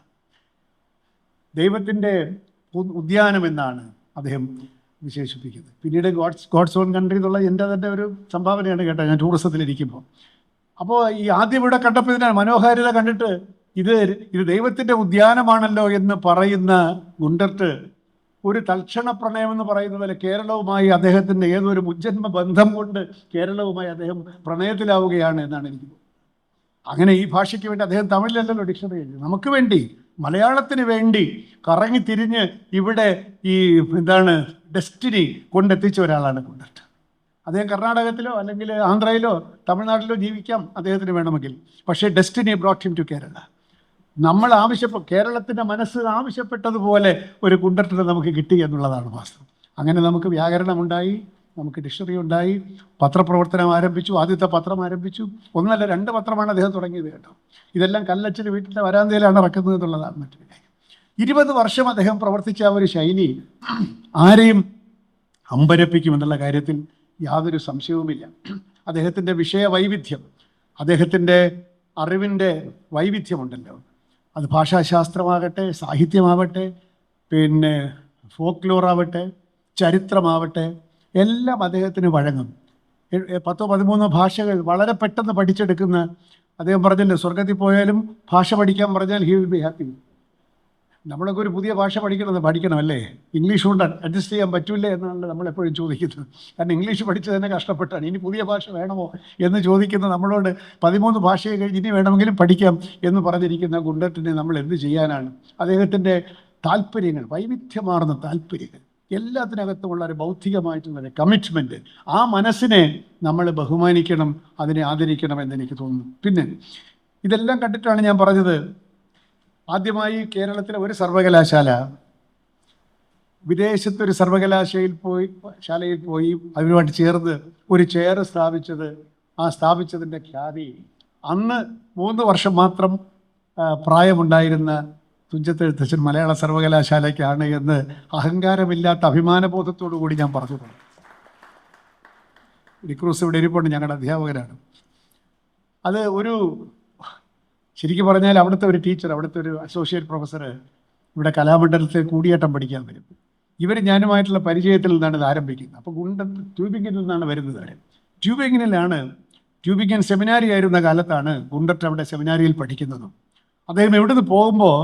ദൈവത്തിൻ്റെ ഉദ്യാനം എന്നാണ് അദ്ദേഹം വിശേഷിപ്പിക്കുന്നത്. പിന്നീട് ഗോഡ്സ് ഓൺ കൺട്രി എന്നുള്ള എൻ്റെ തന്നെ ഒരു സംഭാവനയാണ് കേട്ടോ, ഞാൻ ടൂറിസത്തിലിരിക്കുമ്പോൾ. അപ്പോൾ ഈ ആദ്യം ഇവിടെ കണ്ടപ്പോൾ ഇതിൻ്റെ മനോഹാരിത കണ്ടിട്ട് ഇത് ദൈവത്തിൻ്റെ ഉദ്യാനമാണല്ലോ എന്ന് പറയുന്ന ഗുണ്ടർട്ട് ഒരു തൽക്ഷണ പ്രണയം എന്ന് പറയുന്ന പോലെ കേരളവുമായി അദ്ദേഹത്തിൻ്റെ ഏതൊരു മുജ്ജന്മ ബന്ധം കൊണ്ട് കേരളവുമായി അദ്ദേഹം പ്രണയത്തിലാവുകയാണ് എന്നാണ് എനിക്ക് തോന്നുന്നത്. അങ്ങനെ ഈ ഭാഷയ്ക്ക് വേണ്ടി അദ്ദേഹം തമിഴിലല്ലല്ലോ ഡിക്ഷണറി എഴുതി, നമുക്ക് വേണ്ടി, മലയാളത്തിന് വേണ്ടി കറങ്ങി തിരിഞ്ഞ് ഇവിടെ ഈ ഡെസ്റ്റിനി കൊണ്ടെത്തിച്ച ഒരാളാണ് ഗുണ്ടർട്ട്. അദ്ദേഹം കർണാടകത്തിലോ അല്ലെങ്കിൽ ആന്ധ്രയിലോ തമിഴ്നാട്ടിലോ ജീവിക്കാം അദ്ദേഹത്തിന് വേണമെങ്കിൽ, പക്ഷേ destiny brought him to Kerala. നമ്മൾ കേരളത്തിൻ്റെ മനസ്സ് ആവശ്യപ്പെട്ടതുപോലെ ഒരു ഗുണ്ടർട്ടിനെ നമുക്ക് കിട്ടി എന്നുള്ളതാണ് വാസ്തവം. അങ്ങനെ നമുക്ക് വ്യാകരണമുണ്ടായി, നമുക്ക് ഡിക്ഷണറി ഉണ്ടായി, പത്രപ്രവർത്തനം ആരംഭിച്ചു. ആദ്യത്തെ പത്രം ആരംഭിച്ചു. ഒന്നല്ല 2 പത്രമാണ് അദ്ദേഹം തുടങ്ങിയത് കേട്ടോ. ഇതെല്ലാം കല്ലച്ചിന് വീട്ടിൻ്റെ വരാന്തയിലാണ് ഇറക്കുന്നത് എന്നുള്ളതാണ് മറ്റൊരു കാര്യം. 20 വർഷം അദ്ദേഹം പ്രവർത്തിച്ച ആ ഒരു ശൈലി ആരെയും അമ്പരപ്പിക്കുമെന്നുള്ള കാര്യത്തിൽ യാതൊരു സംശയവുമില്ല. അദ്ദേഹത്തിൻ്റെ വിഷയവൈവിധ്യം, അദ്ദേഹത്തിൻ്റെ അറിവിൻ്റെ വൈവിധ്യമുണ്ടല്ലോ, അത് ഭാഷാശാസ്ത്രമാകട്ടെ, സാഹിത്യമാവട്ടെ, പിന്നെ ഫോക്ലോറാവട്ടെ, ചരിത്രമാവട്ടെ, എല്ലാം അദ്ദേഹത്തിന് വഴങ്ങും. 10-13 ഭാഷകൾ വളരെ പെട്ടെന്ന് പഠിച്ചെടുക്കുന്ന അദ്ദേഹം പറഞ്ഞല്ലോ, സ്വർഗത്തിൽ പോയാലും ഭാഷ പഠിക്കാൻ പറഞ്ഞാൽ ഹി വിൽ ബി ഹാപ്പി. നമ്മളൊക്കെ ഒരു പുതിയ ഭാഷ പഠിക്കണം അല്ലേ? ഇംഗ്ലീഷ് കൊണ്ട് അഡ്ജസ്റ്റ് ചെയ്യാൻ പറ്റില്ലേ എന്നാണ് നമ്മളെപ്പോഴും ചോദിക്കുന്നത്. കാരണം ഇംഗ്ലീഷ് പഠിച്ചത് തന്നെ കഷ്ടപ്പെട്ടാണ്. ഇനി പുതിയ ഭാഷ വേണമോ എന്ന് ചോദിക്കുന്ന നമ്മളോട് 13 ഭാഷയെ കഴിഞ്ഞ് ഇനി വേണമെങ്കിലും പഠിക്കാം എന്ന് പറഞ്ഞിരിക്കുന്ന ഗുണ്ടറ്റിനെ നമ്മൾ എന്ത് ചെയ്യാനാണ്? അദ്ദേഹത്തിൻ്റെ താല്പര്യങ്ങൾ, വൈവിധ്യമാർന്ന താല്പര്യങ്ങൾ, എല്ലാത്തിനകത്തുമുള്ള ഒരു ബൗദ്ധികമായിട്ടുള്ള കമ്മിറ്റ്മെൻറ്റ്, ആ മനസ്സിനെ നമ്മൾ ബഹുമാനിക്കണം, അതിനെ ആദരിക്കണം എന്നെനിക്ക് തോന്നുന്നു. പിന്നെ ഇതെല്ലാം കണ്ടിട്ടാണ് ഞാൻ പറഞ്ഞത്, ആദ്യമായി കേരളത്തിലെ ഒരു സർവകലാശാല വിദേശത്തൊരു സർവകലാശാലയിൽ പോയി അതിനുമായിട്ട് ചേർന്ന് ഒരു ചെയർ സ്ഥാപിച്ചതിൻ്റെ ഖ്യാതി അന്ന് 3 വർഷം മാത്രം പ്രായമുണ്ടായിരുന്ന തുഞ്ചത്തെഴുത്തച്ഛൻ മലയാള സർവകലാശാലയ്ക്കാണ് എന്ന് അഹങ്കാരമില്ലാത്ത അഭിമാനബോധത്തോടു കൂടി ഞാൻ പറഞ്ഞിട്ടുണ്ട്. ഡിക്രൂസ് ഇവിടെ ഇരിപ്പുണ്ട്, ഞങ്ങളുടെ അധ്യാപകരാണ്. അത് ശരിക്കും പറഞ്ഞാൽ അവിടുത്തെ ഒരു ടീച്ചർ, അവിടുത്തെ ഒരു അസോസിയേറ്റ് പ്രൊഫസർ ഇവിടെ കലാമണ്ഡലത്തിൽ കൂടിയേട്ടം പഠിക്കാൻ വരും. ഇവർ ഞാനുമായിട്ടുള്ള പരിചയത്തിൽ നിന്നാണ് ഇത് ആരംഭിക്കുന്നത്. അപ്പോൾ ട്യൂബിങ്ങിൽ നിന്നാണ് വരുന്നത്. ട്യൂബിങ്ങൻ സെമിനാരി ആയിരുന്ന കാലത്താണ് ഗുണ്ടറ്റ് അവിടെ സെമിനാരിയിൽ പഠിക്കുന്നതും. അദ്ദേഹം ഇവിടുന്ന് പോകുമ്പോൾ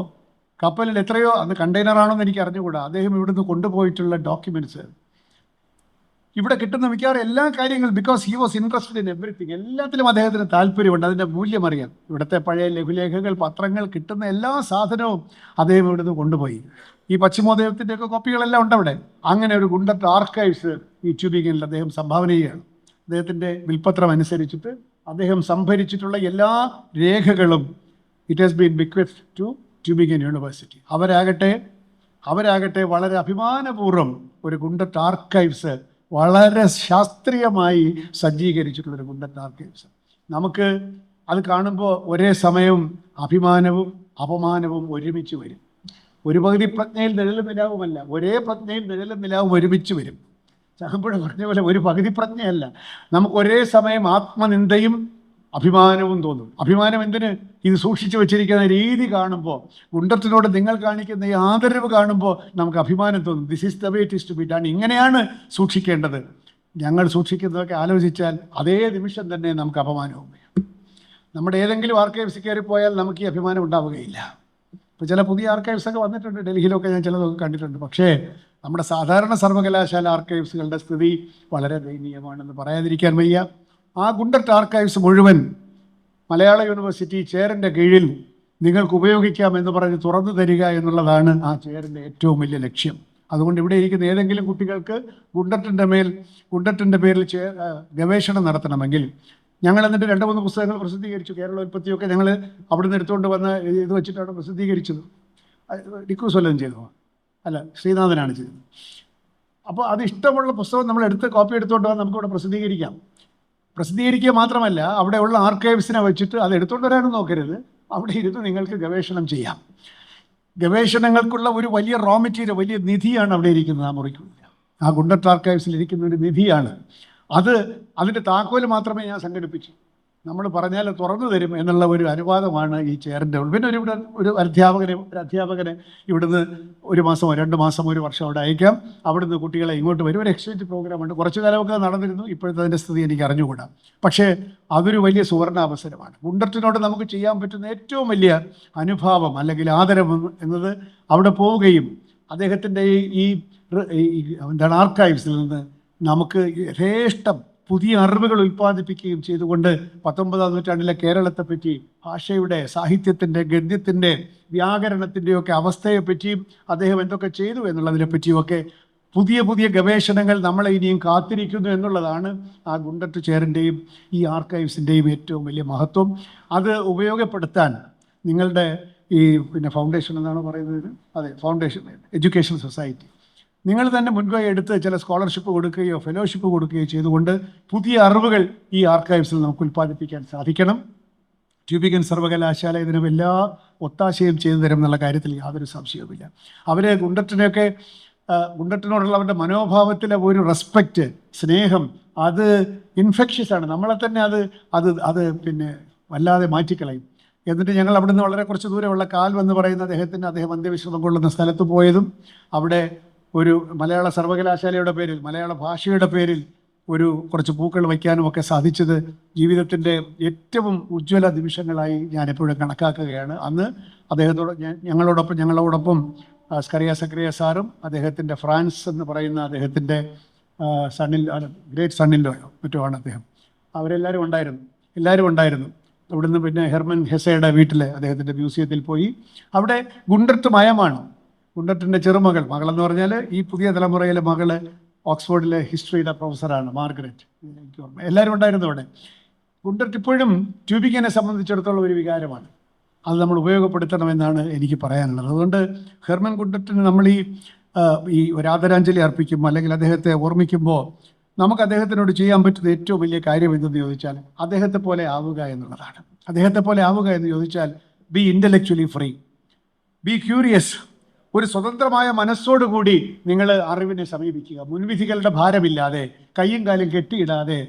കപ്പലിൽ എത്രയോ, അന്ന് കണ്ടെയ്നറാണോന്ന് എനിക്ക് അറിഞ്ഞുകൂടാ, അദ്ദേഹം ഇവിടുന്ന് കൊണ്ടുപോയിട്ടുള്ള ഡോക്യുമെൻറ്റ്സ്, ഇവിടെ കിട്ടുന്ന മിക്കവാറും എല്ലാ കാര്യങ്ങളും, because he was interested in everything, എല്ലാത്തിലും അദ്ദേഹത്തിന് താല്പര്യമുണ്ട്, അതിൻ്റെ മൂല്യം അറിയാം. ഇവിടുത്തെ പഴയ ലഘുലേഖകൾ, പത്രങ്ങൾ, കിട്ടുന്ന എല്ലാ സാധനവും അദ്ദേഹം ഇവിടുന്ന് കൊണ്ടുപോയി. ഈ പശ്ചിമോദയത്തിൻ്റെയൊക്കെ കോപ്പികളെല്ലാം ഉണ്ട് അവിടെ. അങ്ങനെ ഒരു ഗുണ്ടറ്റ് ആർക്കൈവ്സ് ഈ ട്യൂബിങ്ങിൽ അദ്ദേഹം സംഭാവന ചെയ്യുകയാണ്. അദ്ദേഹത്തിൻ്റെ വിൽപ്പത്രം അനുസരിച്ചിട്ട് അദ്ദേഹം സംഭരിച്ചിട്ടുള്ള എല്ലാ രേഖകളും it has been bequest to Tubingen university. അവരാകട്ടെ വളരെ അഭിമാനപൂർവ്വം ഒരു ഗുണ്ടറ്റ് ആർക്കൈവ്സ് വളരെ ശാസ്ത്രീയമായി സജ്ജീകരിച്ചിട്ടുള്ളൊരു ഗുണ്ടറ്റ് ആർക്കൈവ്സ്. നമുക്ക് അത് കാണുമ്പോൾ ഒരേ സമയം അഭിമാനവും അപമാനവും ഒരുമിച്ച് വരും. ഒരു പകുതി പ്രജ്ഞയിൽ നിഴലും നിലാവുമല്ല, ഒരേ പ്രജ്ഞയിൽ നിഴലും നിലാവും ഒരുമിച്ച് വരും. ചാമ്പുഴ പറഞ്ഞ പോലെ ഒരു പകുതി പ്രജ്ഞയല്ല, നമുക്ക് ഒരേ സമയം ആത്മനിന്ദയും അഭിമാനവും തോന്നും. അഭിമാനം എന്തിന്? ഇത് സൂക്ഷിച്ചു വെച്ചിരിക്കുന്ന രീതി കാണുമ്പോൾ, ഗുണ്ടത്തിനോട് നിങ്ങൾ കാണിക്കുന്ന ഈ ആദരവ് കാണുമ്പോൾ നമുക്ക് അഭിമാനം തോന്നും. This is the way it is to be done. ഇങ്ങനെയാണ് സൂക്ഷിക്കേണ്ടത്. ഞങ്ങൾ സൂക്ഷിക്കുന്നതൊക്കെ ആലോചിച്ചാൽ അതേ നിമിഷം തന്നെ നമുക്ക് അപമാനവും വരും. നമ്മുടെ ഏതെങ്കിലും ആർക്കൈവ്സ് കയറിപ്പോയാൽ നമുക്ക് ഈ അഭിമാനം ഉണ്ടാവുകയില്ല. ഇപ്പോൾ ചില പുതിയ ആർക്കൈവ്സൊക്കെ വന്നിട്ടുണ്ട്, ഡൽഹിയിലൊക്കെ ഞാൻ ചിലതൊക്കെ കണ്ടിട്ടുണ്ട്. പക്ഷേ നമ്മുടെ സാധാരണ സർവകലാശാല ആർക്കൈവ്സുകളുടെ സ്ഥിതി വളരെ ദയനീയമാണെന്ന് പറയാതിരിക്കാൻ വയ്യ. ആ ഗുണ്ടറ്റ് ആർക്കൈവ്സ് മുഴുവൻ മലയാള യൂണിവേഴ്സിറ്റി ചെയറിൻ്റെ കീഴിൽ നിങ്ങൾക്ക് ഉപയോഗിക്കാമെന്ന് പറഞ്ഞ് തുറന്നു തരിക എന്നുള്ളതാണ് ആ ചെയറിൻ്റെ ഏറ്റവും വലിയ ലക്ഷ്യം. അതുകൊണ്ട് ഇവിടെ ഇരിക്കുന്ന ഏതെങ്കിലും കുട്ടികൾക്ക് ഗുണ്ടറ്റിൻ്റെ പേരിൽ ഗവേഷണം നടത്തണമെങ്കിൽ, ഞങ്ങൾ എന്നിട്ട് 2-3 പുസ്തകങ്ങൾ പ്രസിദ്ധീകരിച്ചു. കേരളോൽപ്പത്തിയൊക്കെ ഞങ്ങൾ അവിടുന്ന് എടുത്തുകൊണ്ട് വന്ന് ഇത് വെച്ചിട്ടാണ് പ്രസിദ്ധീകരിച്ചത്. ഡിക്രൂസ് വല്ലതും ചെയ്തോ? അല്ല, ശ്രീനാഥനാണ് ചെയ്തത്. അപ്പോൾ അത് ഇഷ്ടമുള്ള പുസ്തകം നമ്മൾ കോപ്പി എടുത്തുകൊണ്ട് വന്ന് നമുക്കിവിടെ പ്രസിദ്ധീകരിക്കുക മാത്രമല്ല, അവിടെയുള്ള ആർക്കൈവ്സിനെ വെച്ചിട്ട് അത് എടുത്തുകൊണ്ട് വരാനും നോക്കരുത്, അവിടെ ഇരുന്ന് നിങ്ങൾക്ക് ഗവേഷണം ചെയ്യാം. ഗവേഷണങ്ങൾക്കുള്ള ഒരു വലിയ റോ മെറ്റീരിയൽ, വലിയ നിധിയാണ് അവിടെ ഇരിക്കുന്നത്. ആ മുറിക്കുള്ളിൽ ആ ഗുണ്ടറ്റ് ആർക്കൈവ്സിൽ ഇരിക്കുന്ന ഒരു നിധിയാണ് അത്. അതിൻ്റെ താക്കോല് മാത്രമേ ഞാൻ സംഘടിപ്പിച്ചു. നമ്മൾ പറഞ്ഞാൽ തുറന്നു തരും എന്നുള്ള ഒരു അനുവാദമാണ് ഈ ചെയറിൻ്റെ. പിന്നെ ഒരു അധ്യാപകനെ ഇവിടുന്ന് 1 മാസമോ 2 മാസമോ 1 വർഷം അവിടെ അയക്കാം. അവിടുന്ന് കുട്ടികളെ ഇങ്ങോട്ട് വരും. ഒരു എക്സ്ചേഞ്ച് പ്രോഗ്രാമുണ്ട്. കുറച്ചു കാലമൊക്കെ നടന്നിരുന്നു. ഇപ്പോഴത്തെ അതിൻ്റെ സ്ഥിതി എനിക്ക് അറിഞ്ഞുകൂടാ. പക്ഷേ അതൊരു വലിയ സുവർണാവസരമാണ്. ഗുണ്ടറ്റിനോട് നമുക്ക് ചെയ്യാൻ പറ്റുന്ന ഏറ്റവും വലിയ അനുഭാവം അല്ലെങ്കിൽ ആദരവ് എന്നത് അവിടെ പോവുകയും അദ്ദേഹത്തിൻ്റെ ഈ ആർക്കൈവ്സിൽ നിന്ന് നമുക്ക് യഥേഷ്ടം പുതിയ അറിവുകൾ ഉൽപ്പാദിപ്പിക്കുകയും ചെയ്തുകൊണ്ട് 19ാം നൂറ്റാണ്ടിലെ കേരളത്തെപ്പറ്റി, ഭാഷയുടെ, സാഹിത്യത്തിൻ്റെ, ഗദ്യത്തിൻ്റെ, വ്യാകരണത്തിൻ്റെയൊക്കെ അവസ്ഥയെപ്പറ്റിയും അദ്ദേഹം എന്തൊക്കെ ചെയ്തു എന്നുള്ളതിനെപ്പറ്റിയുമൊക്കെ പുതിയ ഗവേഷണങ്ങൾ നമ്മളെ ഇനിയും കാത്തിരിക്കുന്നു എന്നുള്ളതാണ് ആ ഗുണ്ടറ്റ് ചെയറിൻ്റെയും ഈ ആർക്കൈവ്സിൻ്റെയും ഏറ്റവും വലിയ മഹത്വം. അത് ഉപയോഗപ്പെടുത്താൻ നിങ്ങളുടെ ഈ ഫൗണ്ടേഷൻ എന്നാണ് പറയുന്നത്, അതെ, ഫൗണ്ടേഷൻ എഡ്യൂക്കേഷൻ സൊസൈറ്റി, നിങ്ങൾ തന്നെ മുൻകൈ എടുത്ത് ചില സ്കോളർഷിപ്പ് കൊടുക്കുകയോ ഫെലോഷിപ്പ് കൊടുക്കുകയോ ചെയ്തുകൊണ്ട് പുതിയ അറിവുകൾ ഈ ആർക്കൈവ്സിൽ നമുക്ക് ഉൽപ്പാദിപ്പിക്കാൻ സാധിക്കണം. ട്യൂബിങ്ങൻ സർവകലാശാല ഇതിന് എല്ലാ ഒത്താശയും ചെയ്തു തരും എന്നുള്ള കാര്യത്തിൽ യാതൊരു സംശയവുമില്ല. അവരെ ഗുണ്ടറ്റിനോടുള്ള അവരുടെ മനോഭാവത്തിലെ ഒരു റെസ്പെക്റ്റ്, സ്നേഹം, അത് ഇൻഫെക്ഷ്യസ് ആണ്. നമ്മളെ തന്നെ അത് വല്ലാതെ മാറ്റിക്കളയും. എന്നിട്ട് ഞങ്ങൾ അവിടുന്ന് വളരെ കുറച്ച് ദൂരമുള്ള കാൽവെന്ന് പറയുന്ന അദ്ദേഹം അന്ത്യവിശ്രമം കൊള്ളുന്ന സ്ഥലത്ത് പോയതും അവിടെ ഒരു മലയാള സർവകലാശാലയുടെ പേരിൽ, മലയാള ഭാഷയുടെ പേരിൽ കുറച്ച് പൂക്കൾ വയ്ക്കാനും ഒക്കെ സാധിച്ചത് ജീവിതത്തിൻ്റെ ഏറ്റവും ഉജ്ജ്വല നിമിഷങ്ങളായി ഞാൻ എപ്പോഴും കണക്കാക്കുകയാണ്. അന്ന് ഞങ്ങളോടൊപ്പം സ്കറിയ സക്രിയ സാറും അദ്ദേഹത്തിൻ്റെ ഫ്രാൻസ് എന്ന് പറയുന്ന അദ്ദേഹത്തിൻ്റെ ഗ്രേറ്റ് സണ്ണിലോ മറ്റുമാണ് അദ്ദേഹം. അവരെല്ലാവരും ഉണ്ടായിരുന്നു. അവിടുന്ന് പിന്നെ ഹെർമൻ ഹെസയുടെ വീട്ടിൽ അദ്ദേഹത്തിൻ്റെ മ്യൂസിയത്തിൽ പോയി. അവിടെ ഗുണ്ടർട്ട് മയമാണ്. ഗുണ്ടർട്ടിൻ്റെ മകളെന്ന് പറഞ്ഞാൽ ഈ പുതിയ തലമുറയിലെ മകള് ഓക്സ്ഫോർഡിലെ ഹിസ്റ്ററിയുടെ പ്രൊഫസറാണ്, മാർഗരറ്റ്. എനിക്ക് ഓർമ്മ എല്ലാവരും ഉണ്ടായിരുന്നു അവിടെ. ഗുണ്ടർട്ട് ഇപ്പോഴും ട്യൂബിങ്ങിനെ സംബന്ധിച്ചിടത്തോളം ഒരു വികാരമാണ്. അത് നമ്മൾ ഉപയോഗപ്പെടുത്തണമെന്നാണ് എനിക്ക് പറയാനുള്ളത്. അതുകൊണ്ട് ഹെർമൻ ഗുണ്ടർട്ടിന് നമ്മൾ ഈ ഒരു ആദരാഞ്ജലി അർപ്പിക്കും, അല്ലെങ്കിൽ അദ്ദേഹത്തെ ഓർമ്മിക്കുമ്പോൾ നമുക്ക് അദ്ദേഹത്തിനോട് ചെയ്യാൻ പറ്റുന്ന ഏറ്റവും വലിയ കാര്യം എന്തെന്ന് ചോദിച്ചാൽ അദ്ദേഹത്തെ പോലെ ആവുക എന്നുള്ളതാണ്. അദ്ദേഹത്തെ പോലെ ആവുക എന്ന് ചോദിച്ചാൽ B intellectually free, B curious. ഒരു സ്വതന്ത്രമായ മനസ്സോടുകൂടി നിങ്ങൾ അറിവിനെ സമീപിക്കുക, മുൻവിധികളുടെ ഭാരമില്ലാതെ, കയ്യും കാലും കെട്ടിയിടാതെ.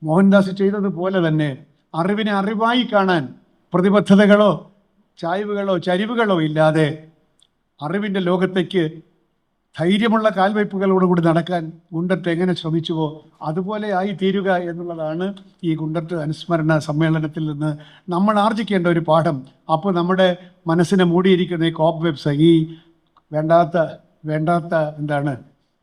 മോഹൻദാസ് ചെയ്തതുപോലെ തന്നെ അറിവിനെ അറിവായി കാണാൻ പ്രതിബദ്ധതകളോ ചായ്വുകളോ ചരിവുകളോ ഇല്ലാതെ അറിവിൻ്റെ ലോകത്തേക്ക് ധൈര്യമുള്ള കാൽവയ്പ്പുകളോടുകൂടി നടക്കാൻ ഗുണ്ടർട്ട് എങ്ങനെ ശ്രമിച്ചുവോ അതുപോലെ ആയി തീരുക എന്നുള്ളതാണ് ഈ ഗുണ്ടർട്ട് അനുസ്മരണ സമ്മേളനത്തിൽ നിന്ന് നമ്മൾ ആർജിക്കേണ്ട ഒരു പാഠം. അപ്പോൾ നമ്മുടെ മനസ്സിനെ മൂടിയിരിക്കുന്ന ഈ കോപ്പ് വെബ്സ്, ഈ വേണ്ടാത്ത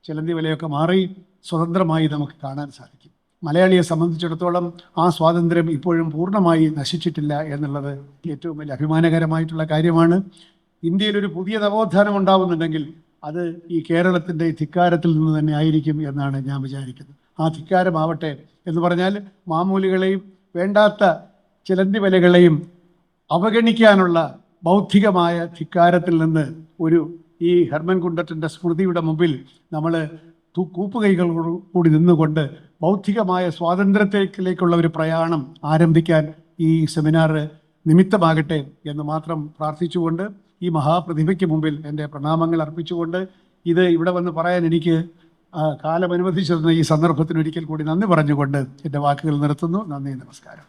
ചിലന്തി വലയൊക്കെ മാറി സ്വതന്ത്രമായി നമുക്ക് കാണാൻ സാധിക്കും. മലയാളിയെ സംബന്ധിച്ചിടത്തോളം ആ സ്വാതന്ത്ര്യം ഇപ്പോഴും പൂർണ്ണമായി നശിച്ചിട്ടില്ല എന്നുള്ളത് ഏറ്റവും വലിയ അഭിമാനകരമായിട്ടുള്ള കാര്യമാണ്. ഇന്ത്യയിൽ ഒരു പുതിയ നവോത്ഥാനം ഉണ്ടാവുന്നുണ്ടെങ്കിൽ അത് ഈ കേരളത്തിൻ്റെ ധിക്കാരത്തിൽ നിന്ന് തന്നെ ആയിരിക്കും എന്നാണ് ഞാൻ വിചാരിക്കുന്നത്. ആ ധിക്കാരമാവട്ടെ എന്ന് പറഞ്ഞാൽ മാമൂലികളെയും വേണ്ടാത്ത ചിലന്തി വലകളെയും അവഗണിക്കാനുള്ള ബൗദ്ധികമായ ധിക്കാരത്തിൽ നിന്ന് ഈ ഹെർമൻ ഗുണ്ടർട്ടിൻ്റെ സ്മൃതിയുടെ മുമ്പിൽ നമ്മൾ കൂപ്പുകൈകൾ കൂടി നിന്നുകൊണ്ട് ബൗദ്ധികമായ സ്വാതന്ത്ര്യത്തിലേക്കുള്ള ഒരു പ്രയാണം ആരംഭിക്കാൻ ഈ സെമിനാർ നിമിത്തമാകട്ടെ എന്ന് മാത്രം പ്രാർത്ഥിച്ചുകൊണ്ട് ഈ മഹാപ്രതിഭയ്ക്ക് മുമ്പിൽ എൻ്റെ പ്രണാമങ്ങൾ അർപ്പിച്ചുകൊണ്ട് ഇത് ഇവിടെ വന്ന് പറയാൻ എനിക്ക് കാലം അനുവദിച്ചിരുന്ന ഈ സന്ദർഭത്തിന് ഒരിക്കൽ കൂടി നന്ദി പറഞ്ഞുകൊണ്ട് എൻ്റെ വാക്കുകൾ നിർത്തുന്നു. നന്ദി, നമസ്കാരം.